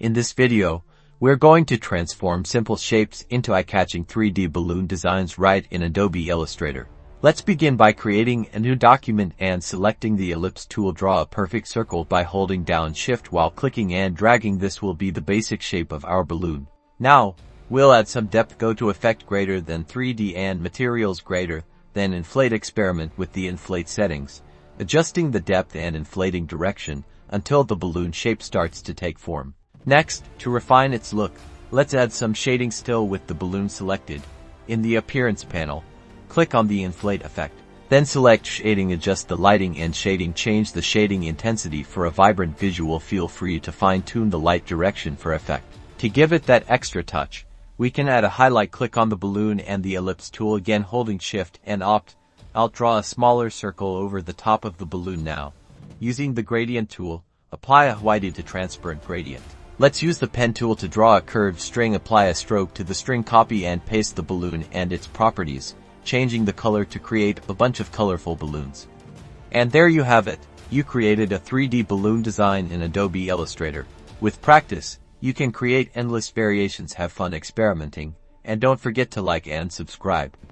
In this video, we're going to transform simple shapes into eye-catching 3D balloon designs right in Adobe Illustrator. Let's begin by creating a new document and selecting the ellipse tool. Draw a perfect circle by holding down Shift while clicking and dragging. This will be the basic shape of our balloon. Now, we'll add some depth. Go to Effect greater than 3D and Materials greater than Inflate. Experiment with the Inflate settings, adjusting the depth and inflating direction until the balloon shape starts to take form. Next, to refine its look, let's add some shading. Still with the balloon selected, in the Appearance panel, click on the Inflate effect. Then select Shading. Adjust the lighting and shading. Change the shading intensity for a vibrant visual. Feel free to fine-tune the light direction for effect. To give it that extra touch, we can add a highlight. Click on the balloon and the ellipse tool again, holding Shift and Alt. I'll draw a smaller circle over the top of the balloon now. Using the Gradient tool, apply a whited to transparent gradient. Let's use the pen tool to draw a curved string. Apply a stroke to the string. Copy and paste the balloon and its properties, changing the color to create a bunch of colorful balloons. And there you have it. You created a 3D balloon design in Adobe Illustrator. With practice, you can create endless variations. Have fun experimenting, and don't forget to like and subscribe.